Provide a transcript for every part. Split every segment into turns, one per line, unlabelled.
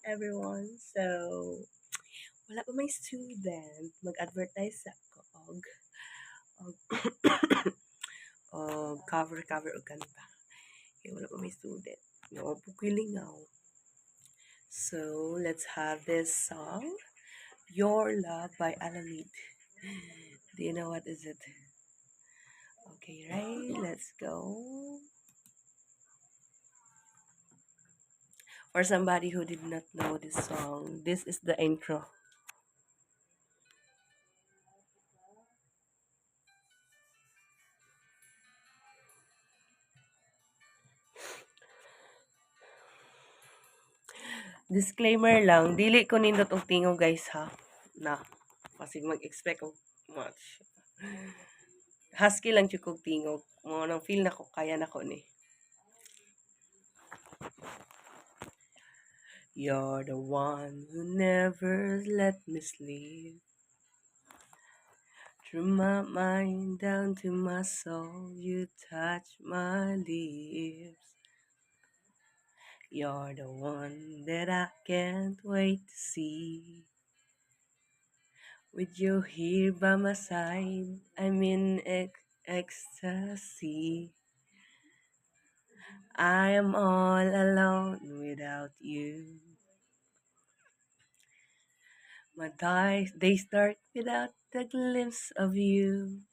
everyone. So, wala pa may student. Mag-advertise ako og cover og kanta. Kaya wala pa may student. No, pukilingaw. So, let's have this song, Your Love by Alamid. Do you know what is it? Okay, right? Let's go. For somebody who did not know this song, this is the intro. Disclaimer lang, dili ko nindot og tingog guys ha. Na, kasi mag-expect og much. Husky lang jud kog tingog. Mo nang feel na ko kaya na ko ni. You're the one who never let me sleep. Through my mind down to my soul, you touch my lips. You're the one that I can't wait to see. With you here by my side, I'm in ecstasy. I am all alone without you. My days start without the glimpse of you.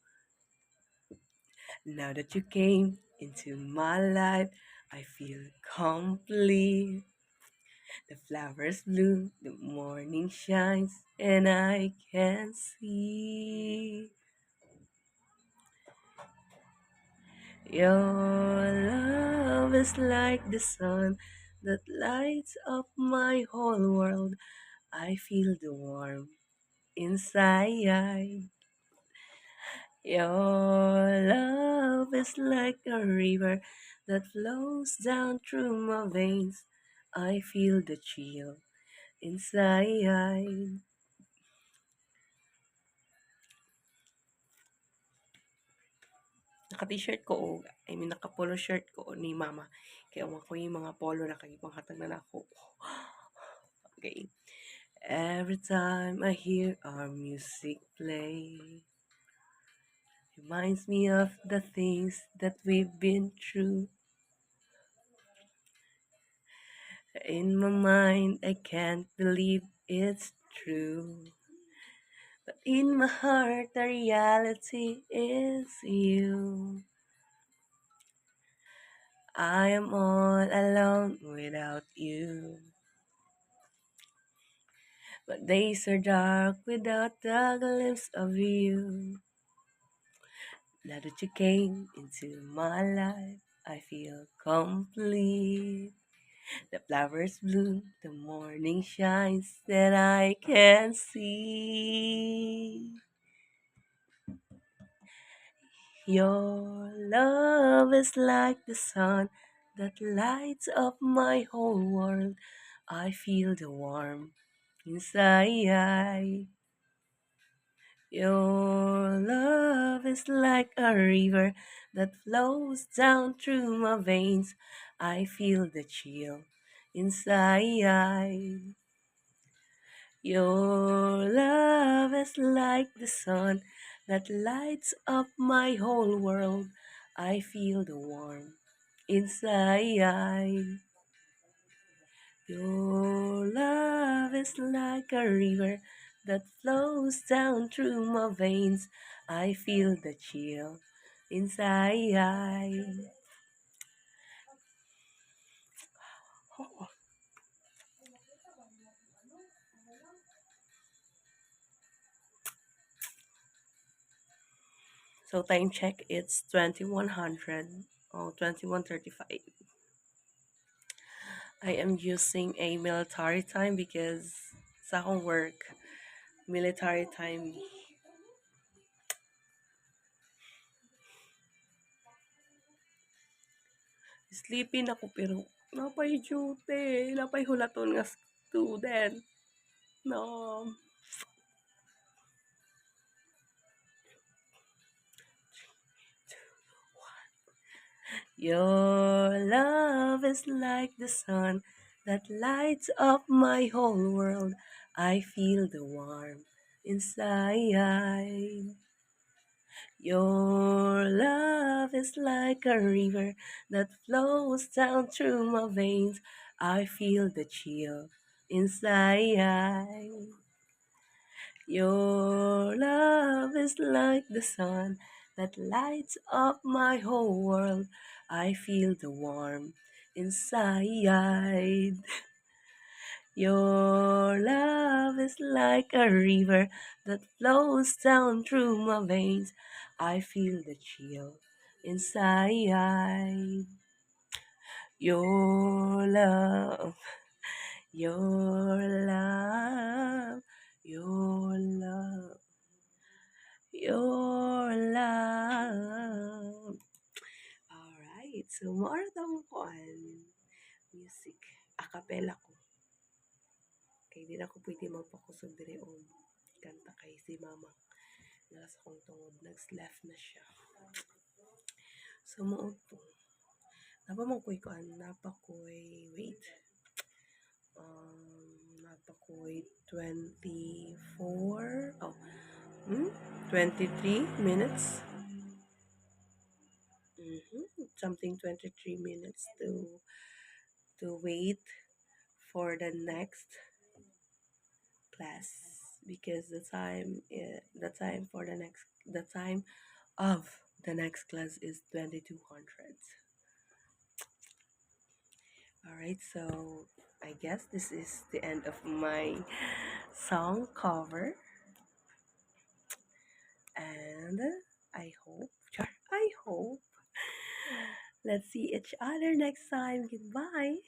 Now that you came into my life, I feel complete. The flowers bloom, the morning shines, and I can see your love is like the sun that lights up my whole world. I feel the warmth inside. Your love is like a river that flows down through my veins. I feel the chill inside. Naka-t-shirt ko o, naka-polo shirt ko ni mama. Kaya ko yung mga polo na kagipang hatag na ako. Okay. Every time I hear our music play, reminds me of the things that we've been through. In my mind, I can't believe it's true. But in my heart, the reality is you. I am all alone without you. But days are dark without the glimpse of you. Now that you came into my life, I feel complete. The flowers bloom, the morning shines, that I can see. Your love is like the sun that lights up my whole world. I feel the warmth inside. Your love is like a river that flows down through my veins. I feel the chill inside. Your love is like the sun that lights up my whole world. I feel the warmth inside. Your love is like a river that flows down through my veins. I feel the chill inside. So time check, it's 2100 or 21:35. I am using a military time because sa akong work, military time. Sleepy na ko pero napay duty, napay hulaton nga student. No. Your love is like the sun that lights up my whole world. I feel the warmth inside. Your love is like a river that flows down through my veins. I feel the chill inside. Your love is like the sun that lights up my whole world. I feel the warmth inside. Your love is like a river that flows down through my veins. I feel the chill inside. Your love, your love, your love, your love. Alright, so more than one music. Acapella ko. Kay di na ako pwede magpakusog dire o kanta kay si mama. Nasa kong tungod, nags-left na siya. So, mo to. Napa man ko'y kuan, napa ko'y, wait. Napa ko'y 24, 23 minutes. Something 23 minutes to wait for the next class because the time of the next class is 2200. All right, so I guess this is the end of my song cover, and I hope let's see each other next time. Goodbye.